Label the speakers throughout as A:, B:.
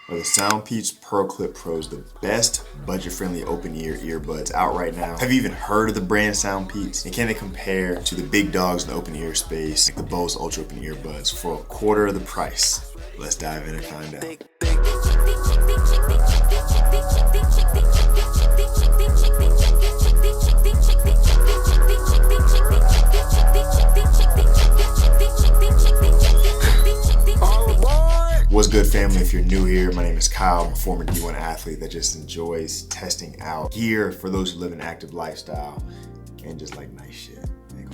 A: Are the SoundPEATS PearlClip Pros the best budget-friendly open-ear earbuds out right now? Have you even heard of the brand SoundPEATS? And can they compare to the big dogs in the open-ear space, like the Bose Ultra Open Earbuds, for a quarter of the price? Let's dive in and find out. What's good, family? If you're new here, my name is Kyle. I'm a former D1 athlete that just enjoys testing out gear for those who live an active lifestyle and just like nice shit.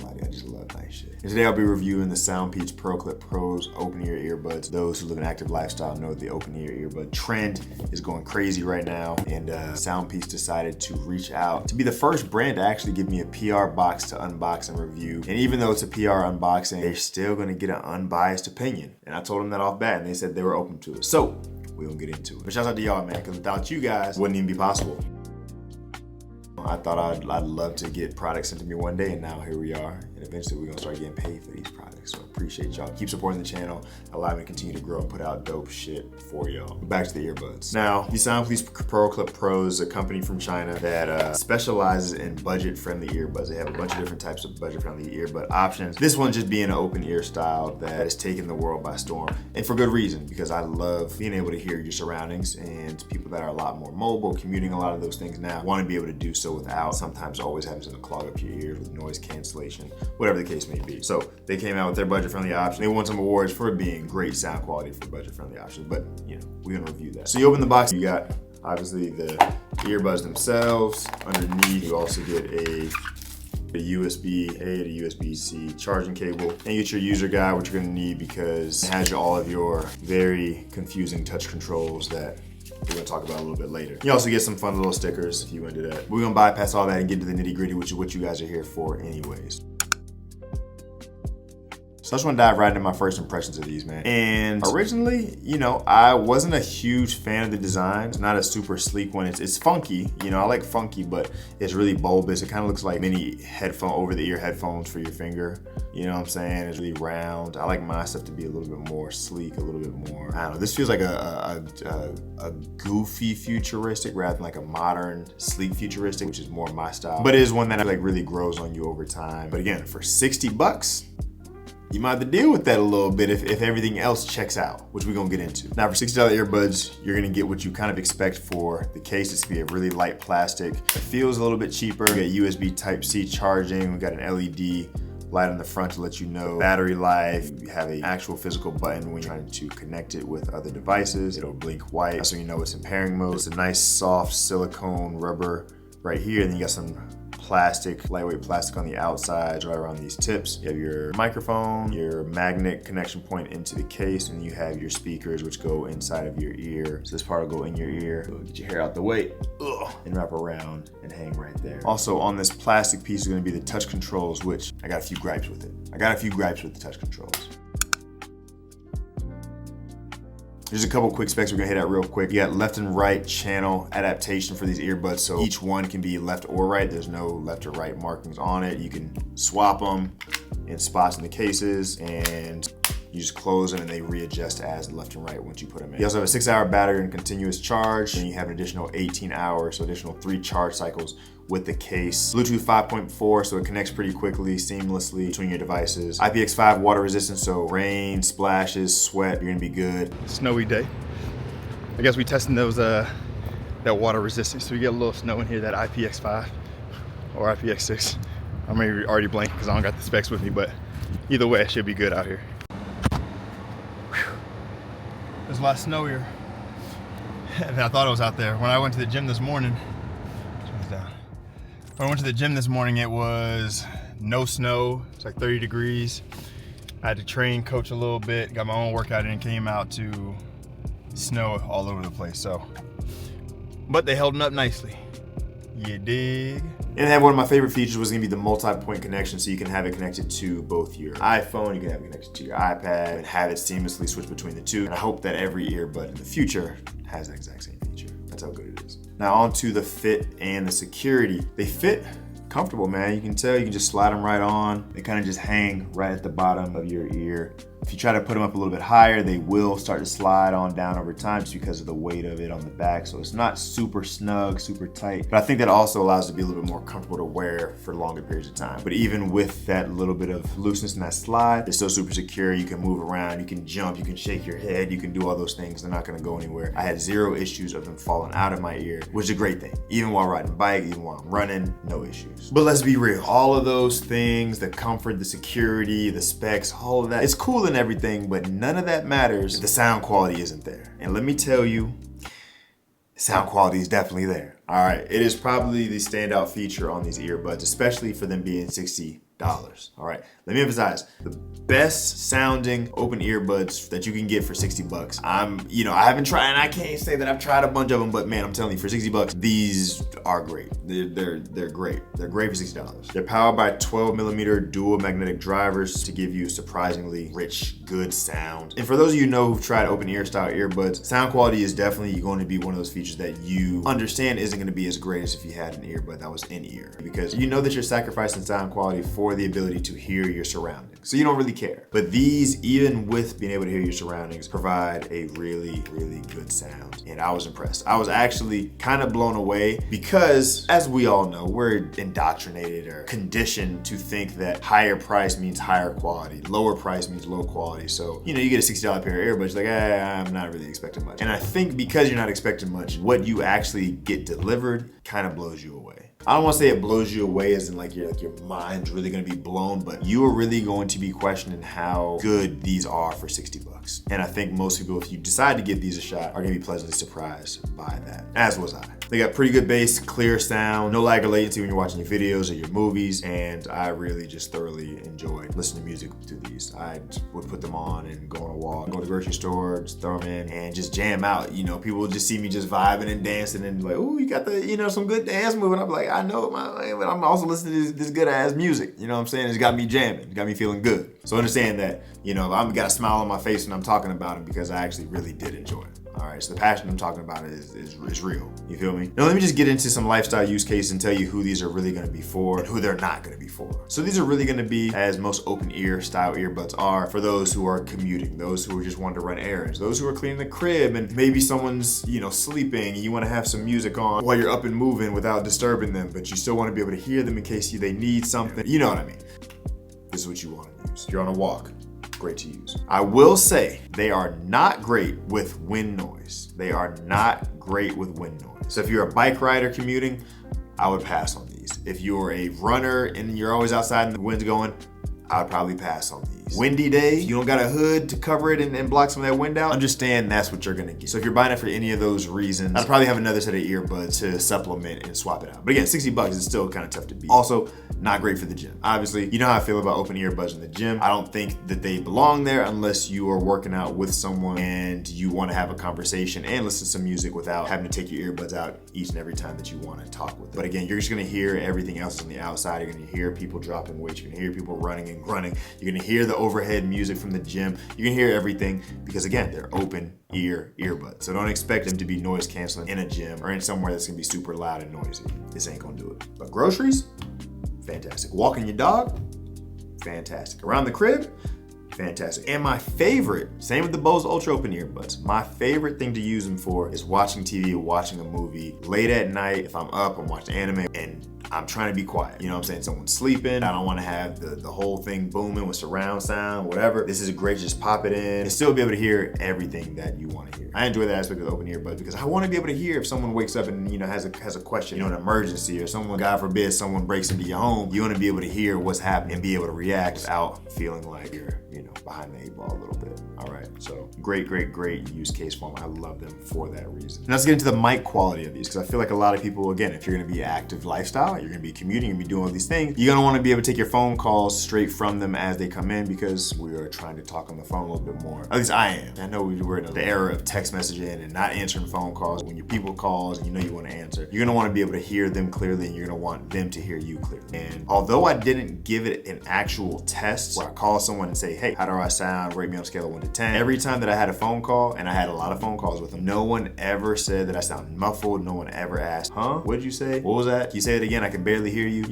A: I just love nice shit. And today I'll be reviewing the SoundPEATS PearlClip Pros open-ear earbuds. Those who live an active lifestyle know the open-ear earbud trend is going crazy right now, and SoundPEATS decided to reach out to be the first brand to actually give me a PR box to unbox and review. And even though it's a PR unboxing, they're still gonna get an unbiased opinion. And I told them that off bat, and they said they were open to it. So we're gonna get into it. But shout out to y'all, man, because without you guys, it wouldn't even be possible. I thought I'd love to get products sent to me one day, and now here we are. And eventually we're gonna start getting paid for these products. So I appreciate y'all. Keep supporting the channel, allow me to continue to grow and put out dope shit for y'all. Back to the earbuds. Now, the SoundPEATS PearlClip Pro is a company from China that specializes in budget-friendly earbuds. They have a bunch of different types of budget-friendly earbud options. This one just being an open ear style that has taken the world by storm. And for good reason, because I love being able to hear your surroundings, and people that are a lot more mobile, commuting, a lot of those things now, want to be able to do so without sometimes always having to clog up your ears with noise cancellation, whatever the case may be. So they came out with their budget-friendly option. They won some awards for being great sound quality for budget-friendly options, but you know, we're gonna review that. So you open the box, you got obviously the earbuds themselves. Underneath, you also get a USB-A to USB-C charging cable, and you get your user guide, which you're gonna need because it has all of your very confusing touch controls that we're gonna talk about a little bit later. You also get some fun little stickers if you want to do that. We're gonna bypass all that and get to the nitty gritty, which is what you guys are here for anyways. So I just want to dive right into my first impressions of these, man. And originally, you know, I wasn't a huge fan of the design. It's not a super sleek one. It's funky, you know, I like funky, but it's really bulbous. It kind of looks like mini headphone, over-the-ear headphones for your finger. You know what I'm saying? It's really round. I like my stuff to be a little bit more sleek, a little bit more, I don't know. This feels like a goofy futuristic rather than like a modern, sleek futuristic, which is more my style. But it is one that like really grows on you over time. But again, for 60 bucks, you might have to deal with that a little bit if everything else checks out, which we're gonna get into. Now for $60 earbuds, you're gonna get what you kind of expect for the case. It's gonna be a really light plastic. It feels a little bit cheaper. We got USB Type-C charging. We got an LED light on the front to let you know battery life. You have an actual physical button when you're trying to connect it with other devices. It'll blink white so you know it's in pairing mode. It's a nice soft silicone rubber right here. And then you got some plastic, lightweight plastic on the outside, right around these tips. You have your microphone, your magnet connection point into the case, and you have your speakers which go inside of your ear. So this part will go in your ear. So get your hair out the way, and wrap around and hang right there. Also on this plastic piece is gonna be the touch controls, which I got a few gripes with it. I got a few gripes with the touch controls. There's a couple quick specs we're gonna hit at real quick. You got left and right channel adaptation for these earbuds, so each one can be left or right. There's no left or right markings on it. You can swap them in spots in the cases, and you just close them and they readjust as left and right once you put them in. You also have a 6-hour battery and continuous charge, and you have an additional 18 hours, so additional 3 charge cycles with the case. Bluetooth 5.4, so it connects pretty quickly, seamlessly between your devices. IPX5 water resistant, so rain, splashes, sweat, you're gonna be good.
B: Snowy day. I guess we testing those that water resistance. So we get a little snow in here, that IPX5 or IPX6. I'm maybe already blanking because I don't got the specs with me, but either way, it should be good out here. Whew. There's a lot of snow here. And I thought it was out there. When I went to the gym this morning, when I went to the gym this morning, it was no snow. It's like 30 degrees. I had to train, coach a little bit, got my own workout in, and came out to snow all over the place. So, but they held up nicely. You dig?
A: And then one of my favorite features was gonna be the multi-point connection, so you can have it connected to both your iPhone, you can have it connected to your iPad, and have it seamlessly switch between the two. And I hope that every earbud in the future has that exact same feature. That's how good it is. Now on to the fit and the security. They fit comfortable, man. You can tell, you can just slide them right on. They kind of just hang right at the bottom of your ear If you try to put them up a little bit higher, they will start to slide on down over time just because of the weight of it on the back. So it's not super snug, super tight, but I think that also allows it to be a little bit more comfortable to wear for longer periods of time. But even with that little bit of looseness in that slide, it's still super secure. You can move around, you can jump, you can shake your head, you can do all those things. They're not gonna go anywhere. I had zero issues of them falling out of my ear, which is a great thing. Even while riding a bike, even while I'm running, no issues. But let's be real, all of those things, the comfort, the security, the specs, all of that, it's cool and everything, but none of that matters if the sound quality isn't there. And let me tell you, sound quality is definitely there. All right, it is probably the standout feature on these earbuds, especially for them being $60. All right, let me emphasize, the best sounding open earbuds that you can get for 60 bucks. I haven't tried, and I can't say that I've tried a bunch of them, but man, I'm telling you, for 60 bucks, these are great. They're great. They're great for $60. They're powered by 12mm dual magnetic drivers to give you surprisingly rich, good sound. And for those of you who know who've tried open ear style earbuds, sound quality is definitely going to be one of those features that you understand isn't going to be as great as if you had an earbud that was in ear, because you know that you're sacrificing sound quality for the ability to hear your surroundings. So you don't really care. But these, even with being able to hear your surroundings, provide a really, really good sound. And I was impressed. I was actually kind of blown away because, as we all know, we're indoctrinated or conditioned to think that higher price means higher quality, lower price means low quality. So, you get a $60 pair of earbuds, like, I'm not really expecting much. And I think because you're not expecting much, what you actually get delivered kind of blows you away. I don't want to say it blows you away as in like your mind's really going to be blown, but you are really going to be questioning how good these are for 60 bucks. And I think most people, if you decide to give these a shot, are going to be pleasantly surprised by that, as was I. They got pretty good bass, clear sound, no lag or latency when you're watching your videos or your movies, and I really just thoroughly enjoyed listening to music to these. I would put them on and go on a walk, go to the grocery store, just throw them in, and just jam out. People would just see me just vibing and dancing and like, ooh, you got the, some good dance moving. I'm like, I know it, but I'm also listening to this good ass music. You know what I'm saying? It's got me jamming, it got me feeling good. So understand that, I've got a smile on my face when I'm talking about it because I actually really did enjoy it. All right, so the passion I'm talking about is real. You feel me? Now let me just get into some lifestyle use cases and tell you who these are really gonna be for and who they're not gonna be for. So these are really gonna be, as most open ear style earbuds are, for those who are commuting, those who are just wanting to run errands, those who are cleaning the crib and maybe someone's, sleeping and you wanna have some music on while you're up and moving without disturbing them, but you still wanna be able to hear them in case they need something. You know what I mean? This is what you wanna use. You're on a walk. Great to use. I will say they are not great with wind noise. They are not great with wind noise. So if you're a bike rider commuting, I would pass on these. If you're a runner and you're always outside and the wind's going, I would probably pass on these. Windy day, you don't got a hood to cover it and block some of that wind out, understand that's what you're gonna get. So if you're buying it for any of those reasons, I'd probably have another set of earbuds to supplement and swap it out. But again, 60 bucks is still kind of tough to beat. Also, not great for the gym. Obviously, you know how I feel about open earbuds in the gym. I don't think that they belong there unless you are working out with someone and you wanna have a conversation and listen to some music without having to take your earbuds out each and every time that you wanna talk with them. But again, you're just gonna hear everything else on the outside. You're gonna hear people dropping weights. You're gonna hear people running and grunting. You're gonna hear the overhead music from the gym. You can hear everything because again, they're open ear earbuds. So don't expect them to be noise canceling in a gym or in somewhere that's gonna be super loud and noisy. This ain't gonna do it. But groceries, fantastic. Walking your dog, fantastic. Around the crib, fantastic. And my favorite, same with the Bose Ultra Open earbuds, my favorite thing to use them for is watching TV, watching a movie late at night. If I'm up, I'm watching anime and I'm trying to be quiet. You know what I'm saying? Someone's sleeping. I don't want to have the whole thing booming with surround sound, whatever. This is great. Just pop it in and still be able to hear everything that you want to hear. I enjoy that aspect of the open earbuds because I want to be able to hear if someone wakes up and has a question, an emergency, or someone, God forbid, someone breaks into your home. You want to be able to hear what's happening and be able to react without feeling like you're behind the eight ball a little bit. All right, so great use case for them. I love them for that reason. Now let's get into the mic quality of these because I feel like a lot of people, again, if you're gonna be active lifestyle, you're gonna be commuting, you're gonna be doing all these things, you're gonna wanna be able to take your phone calls straight from them as they come in because we are trying to talk on the phone a little bit more. At least I am. I know we're in the era of text messaging and not answering phone calls. When your people calls and you wanna answer, you're gonna wanna be able to hear them clearly and you're gonna want them to hear you clearly. And although I didn't give it an actual test where I call someone and say, hey, how do I sound? Rate me on a scale of 1 to 10. Every time that I had a phone call, and I had a lot of phone calls with them, no one ever said that I sound muffled. No one ever asked, huh? What did you say? What was that? Can you say it again? I can barely hear you.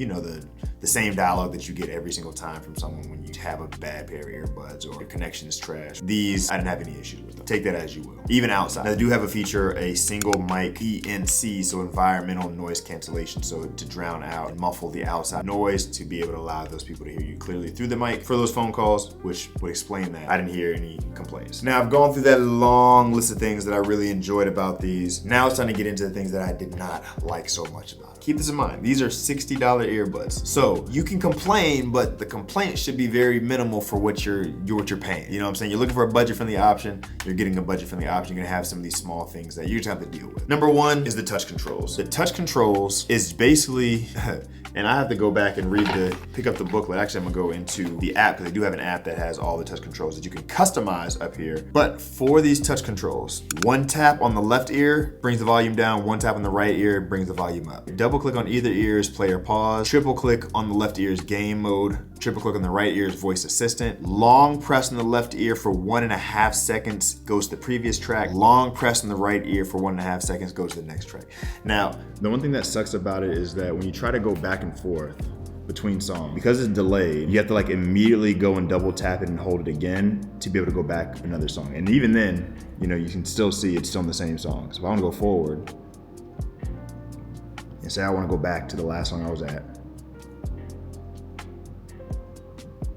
A: The same dialogue that you get every single time from someone when you have a bad pair of earbuds or your connection is trash. These, I didn't have any issues with them. Take that as you will. Even outside. Now, they do have a feature, a single mic ENC, so environmental noise cancellation, so to drown out and muffle the outside noise to be able to allow those people to hear you clearly through the mic for those phone calls, which would explain that. I didn't hear any complaints. Now, I've gone through that long list of things that I really enjoyed about these. Now it's time to get into the things that I did not like so much about it. Keep this in mind. These are $60 earbuds. So you can complain, but the complaint should be very minimal for what you're paying. You know what I'm saying? You're looking for a budget-friendly option. You're getting a budget-friendly option. You're gonna have some of these small things that you just have to deal with. Number one is the touch controls. The touch controls is basically, and I have to go back and pick up the booklet. Actually, I'm gonna go into the app because they do have an app that has all the touch controls that you can customize up here. But for these touch controls, one tap on the left ear brings the volume down, one tap on the right ear brings the volume up. Double click on either ear's play or pause. Triple click on the left ear's game mode. Triple click on the right ear's voice assistant. Long press on the left ear for 1.5 seconds goes to the previous track. Long press on the right ear for 1.5 seconds goes to the next track. Now, the one thing that sucks about it is that when you try to go back and forth between songs, because it's delayed, you have to like immediately go and double tap it and hold it again to be able to go back another song. And even then, you know, you can still see it's still in the same song. So if I want to go forward and say I want to go back to the last song I was at,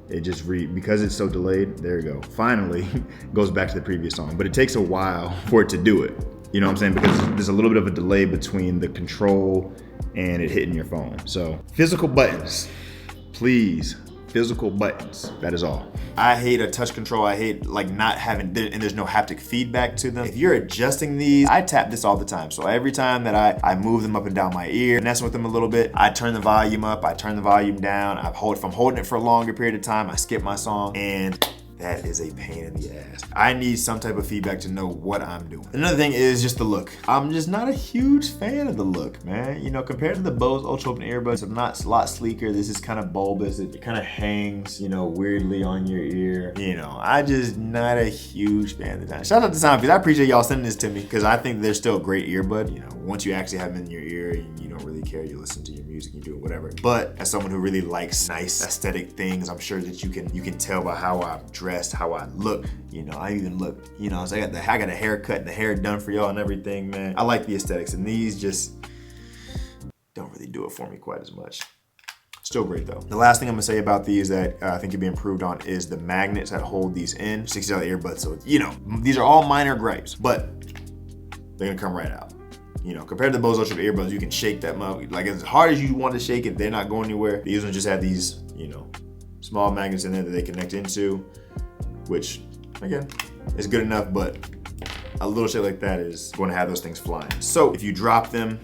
A: it just because it's so delayed, there you go. Finally, goes back to the previous song. But it takes a while for it to do it. You know what I'm saying? Because there's a little bit of a delay between the control and it hitting your phone. So physical buttons, please. Physical buttons, that is all. I hate a touch control. I hate like not having, and there's no haptic feedback to them. If you're adjusting these, I tap this all the time. So every time that I move them up and down my ear, messing with them a little bit, I turn the volume up, I turn the volume down. If I'm holding it for a longer period of time, I skip my song, and that is a pain in the ass. I need some type of feedback to know what I'm doing. Another thing is just the look. I'm just not a huge fan of the look, man. You know, compared to the Bose Ultra Open earbuds, I'm not a lot sleeker. This is kind of bulbous. It kind of hangs, you know, weirdly on your ear. You know, I just not a huge fan of that. Shout out to SoundPEATS. I appreciate y'all sending this to me because I think they're still a great earbud. You know, once you actually have them in your ear and you don't really care, you listen to your music, you do whatever. But as someone who really likes nice aesthetic things, I'm sure that you can tell by how I'm dressed, how I look. You know, I even look, you know, so I got a haircut and the hair done for y'all and everything, man. I like the aesthetics, and these just don't really do it for me quite as much. Still great though. The last thing I'm gonna say about these that I think can be improved on is the magnets that hold these in. $60 earbuds, so you know, these are all minor gripes, but they're gonna come right out. You know, compared to the Bose Ultra earbuds, you can shake that mug. Like as hard as you want to shake it, they're not going anywhere. These ones just have these, you know, small magnets in there that they connect into, which again, is good enough, but a little shit like that is going to have those things flying. So if you drop them,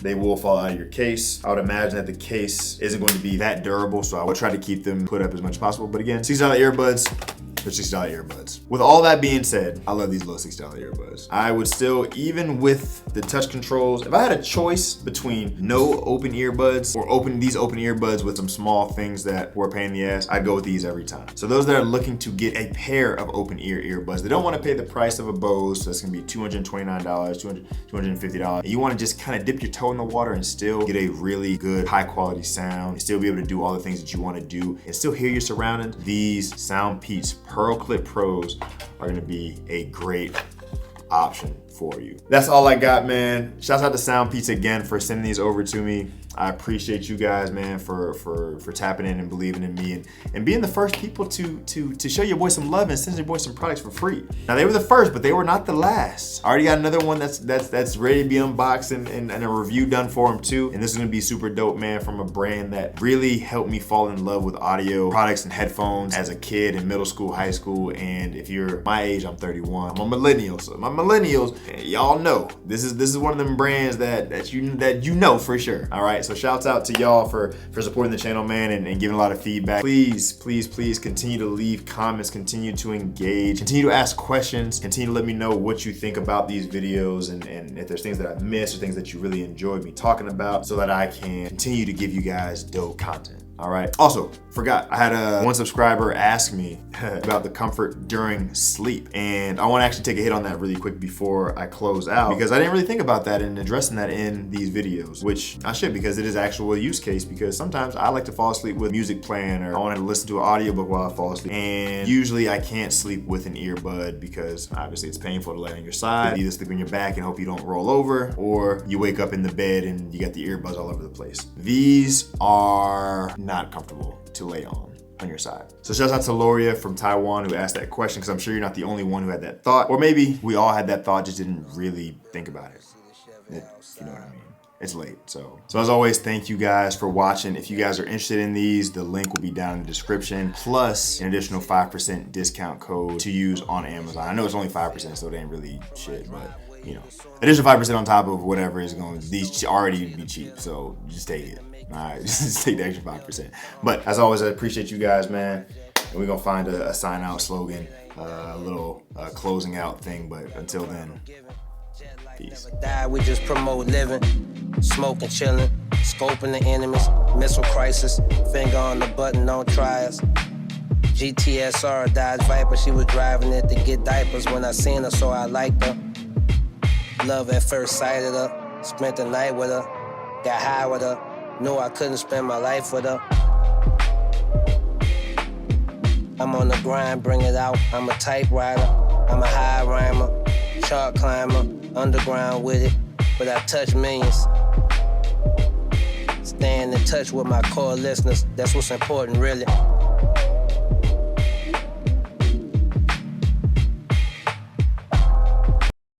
A: they will fall out of your case. I would imagine that the case isn't going to be that durable, so I would try to keep them put up as much as possible. But again, $60 earbuds, they're $60 earbuds. With all that being said, I love these little $60 earbuds. I would still, even with the touch controls, if I had a choice between no open earbuds or these open earbuds with some small things that were a pain in the ass, I'd go with these every time. So those that are looking to get a pair of open ear earbuds, they don't want to pay the price of a Bose, so that's gonna be $229, $250. And you want to just kind of dip your toe in the water and still get a really good high quality sound and still be able to do all the things that you want to do and still hear your surroundings. These SoundPEATS PearlClip Pros are gonna be a great option for you. That's all I got, man. Shouts out to SoundPEATS again for sending these over to me. I appreciate you guys, man, for tapping in and believing in me and being the first people to show your boy some love and send your boy some products for free. Now they were the first, but they were not the last. I already got another one that's ready to be unboxed and a review done for him too. And this is gonna be super dope, man, from a brand that really helped me fall in love with audio products and headphones as a kid in middle school, high school. And if you're my age, I'm 31. I'm a millennial, so my millennials, y'all know this is one of them brands that you know for sure. All right. So shouts out to y'all for supporting the channel, man, and giving a lot of feedback. Please continue to leave comments, continue to engage, continue to ask questions, continue to let me know what you think about these videos and if there's things that I missed or things that you really enjoyed me talking about so that I can continue to give you guys dope content. All right. Also, forgot, I had one subscriber ask me about the comfort during sleep. And I want to actually take a hit on that really quick before I close out, because I didn't really think about that and addressing that in these videos, which I should, because it is actual use case, because sometimes I like to fall asleep with music playing, or I want to listen to an audiobook while I fall asleep. And usually I can't sleep with an earbud because obviously it's painful to lay on your side. You either sleep on your back and hope you don't roll over, or you wake up in the bed and you got the earbuds all over the place. These are not comfortable to lay on your side. So shout out to Loria from Taiwan who asked that question, because I'm sure you're not the only one who had that thought, or maybe we all had that thought, just didn't really think about it. You know what I mean? It's late. So as always, thank you guys for watching. If you guys are interested in these, the link will be down in the description, plus an additional 5% discount code to use on Amazon. I know it's only 5%, so it ain't really shit, but you know, additional 5% on top of whatever is going, these already be cheap, so just take it. All right, just take the extra 5%. But as always, I appreciate you guys, man. And we're gonna find a sign out slogan, a little closing out thing. But until then, peace.
C: We just promote living, smoking, chilling, scoping the enemies, missile crisis, finger on the button, don't try us. GTSR, Dodge Viper, she was driving it to get diapers when I seen her, so I liked her. Love at first sight of her, spent the night with her, got high with her, knew I couldn't spend my life with her. I'm on the grind, bring it out, I'm a typewriter, I'm a high rhymer, chart climber, underground with it, but I touch millions. Staying in touch with my core listeners, that's what's important really.